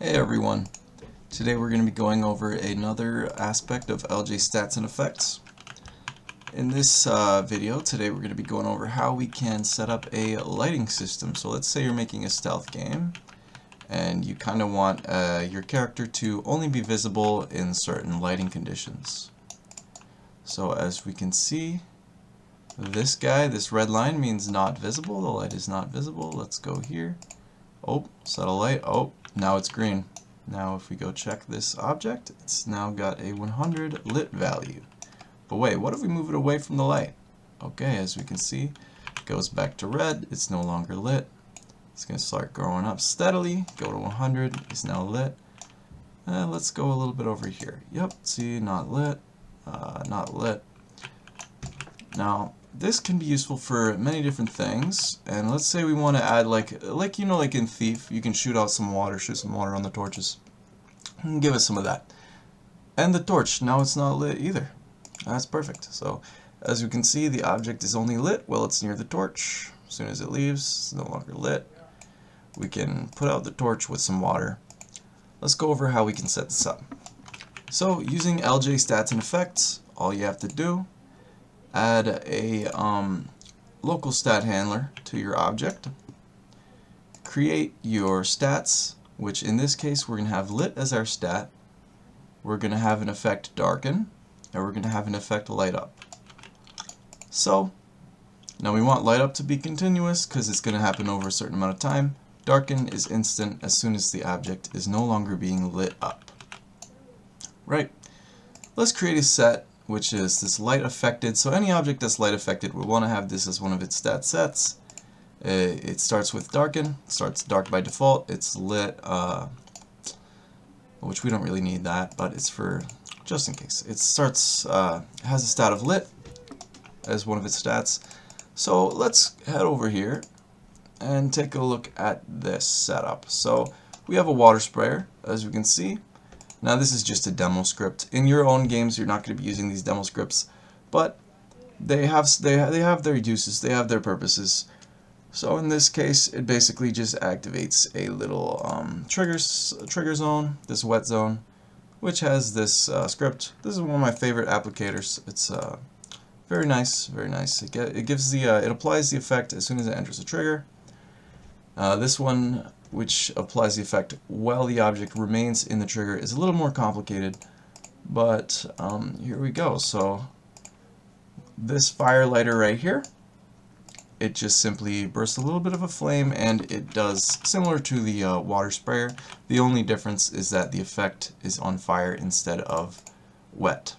Hey everyone, today we're going to be going over another aspect of LJ stats and effects. In this video today we're going to be going over how we can set up a lighting system. So let's say you're making a stealth game and you kind of want your character to only be visible in certain lighting conditions. So as we can see, this guy, this red line means not visible. The light is not visible. Let's go here. Oh, set a light. Oh, now it's green. Now if we go check this object, it's now got a 100 lit value. But wait, what if we move it away from the light? Okay, as we can see, it goes back to red. It's no longer lit. It's going to start growing up steadily. Go to 100. It's now lit. Let's go a little bit over here. Yep, see, not lit. Not lit. Now, this can be useful for many different things, and let's say we want to add like in Thief, you can shoot some water on the torches. And give us some of that. And the torch, now it's not lit either. That's perfect. So, as you can see, the object is only lit while it's near the torch. As soon as it leaves, it's no longer lit. We can put out the torch with some water. Let's go over how we can set this up. So, using LJ stats and effects, all you have to do, add a local stat handler to your object, create your stats, which in this case we're going to have lit as our stat, we're going to have an effect darken, and we're going to have an effect light up. So now we want light up to be continuous because it's going to happen over a certain amount of time. Darken is instant as soon as the object is no longer being lit up. Right, let's create a set which is this light affected. So any object that's light affected, we want to have this as one of its stat sets. It starts with darken, starts dark by default. It's lit, which we don't really need that, but it's for just in case. It starts has a stat of lit as one of its stats. So let's head over here and take a look at this setup. So we have a water sprayer, as we can see. Now this is just a demo script. In your own games you're not going to be using these demo scripts, but they have their uses, they have their purposes. So in this case it basically just activates a little trigger zone, this wet zone, which has this script. This is one of my favorite applicators. It's very nice, very nice. It gives it applies the effect as soon as it enters a trigger. This one, which applies the effect while the object remains in the trigger, is a little more complicated, but here we go. So this fire lighter right here, it just simply bursts a little bit of a flame, and it does similar to the water sprayer. The only difference is that the effect is on fire instead of wet.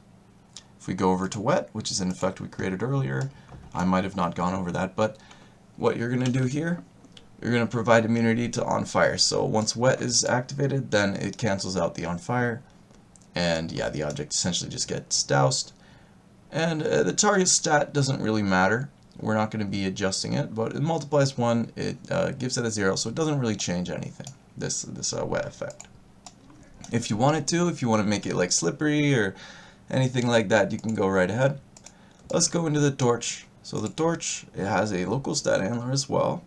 If we go over to wet, which is an effect we created earlier, I might have not gone over that, but what you're going to do here, you're going to provide immunity to on fire. So once wet is activated, then it cancels out the on fire, and yeah, the object essentially just gets doused. And the target stat doesn't really matter. We're not going to be adjusting it, but it multiplies 1, it gives it a 0, so it doesn't really change anything, this wet effect. If you wanted to, if you want to make it like slippery or anything like that, you can go right ahead. Let's go into the torch. So the torch, it has a local stat handler as well.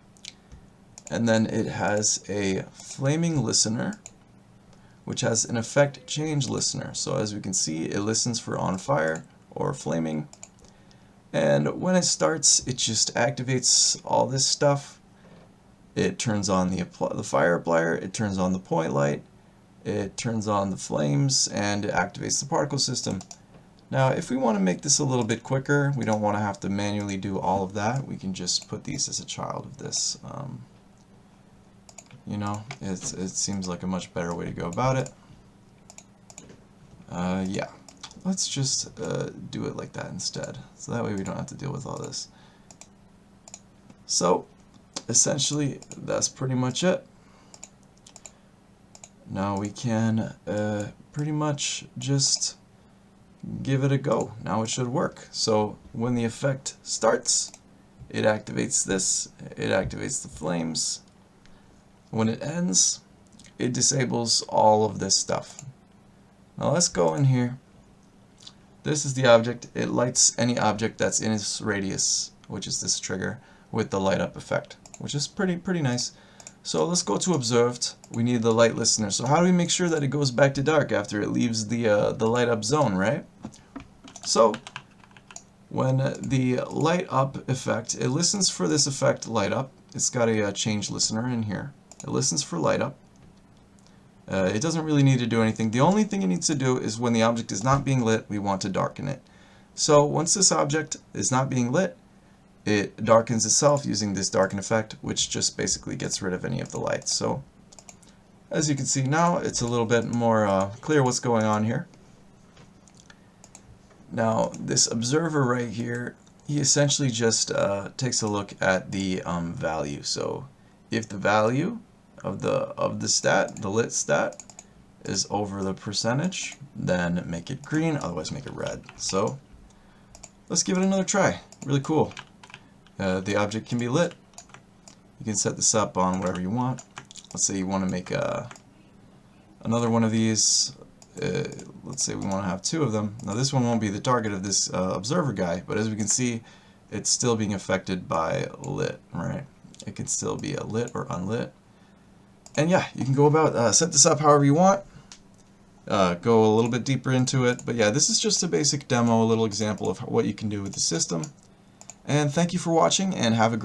And then it has a flaming listener, which has an effect change listener. So as we can see, it listens for on fire or flaming. And when it starts, it just activates all this stuff. It turns on the fire applier, it turns on the point light, it turns on the flames, and it activates the particle system. Now, if we want to make this a little bit quicker, we don't want to have to manually do all of that, we can just put these as a child of this. You know, it seems like a much better way to go about it. Yeah, let's just do it like that instead. So that way we don't have to deal with all this. So, essentially, that's pretty much it. Now we can pretty much just give it a go. Now it should work. So when the effect starts, it activates this, it activates the flames. When it ends, it disables all of this stuff. Now let's go in here. This is the object. It lights any object that's in its radius, which is this trigger, with the light up effect, which is pretty nice. So let's go to observed. We need the light listener. So how do we make sure that it goes back to dark after it leaves the light up zone, right? So when the light up effect, it listens for this effect light up. It's got a change listener in here. It listens for light up. It doesn't really need to do anything. The only thing it needs to do is when the object is not being lit, we want to darken it. So once this object is not being lit, it darkens itself using this darken effect, which just basically gets rid of any of the lights. So as you can see now, it's a little bit more clear what's going on here. Now this observer right here, he essentially just takes a look at the value. So if the value of the stat, the lit stat, is over the percentage, then make it green, otherwise make it red. So let's give it another try. Really cool. The object can be lit. You can set this up on whatever you want. Let's say you want to make another one of these. Let's say we want to have two of them. Now this one won't be the target of this observer guy, but as we can see, it's still being affected by lit, right? It can still be a lit or unlit. And yeah, you can go about set this up however you want. Go a little bit deeper into it, but yeah, this is just a basic demo, a little example of what you can do with the system. And thank you for watching, and have a great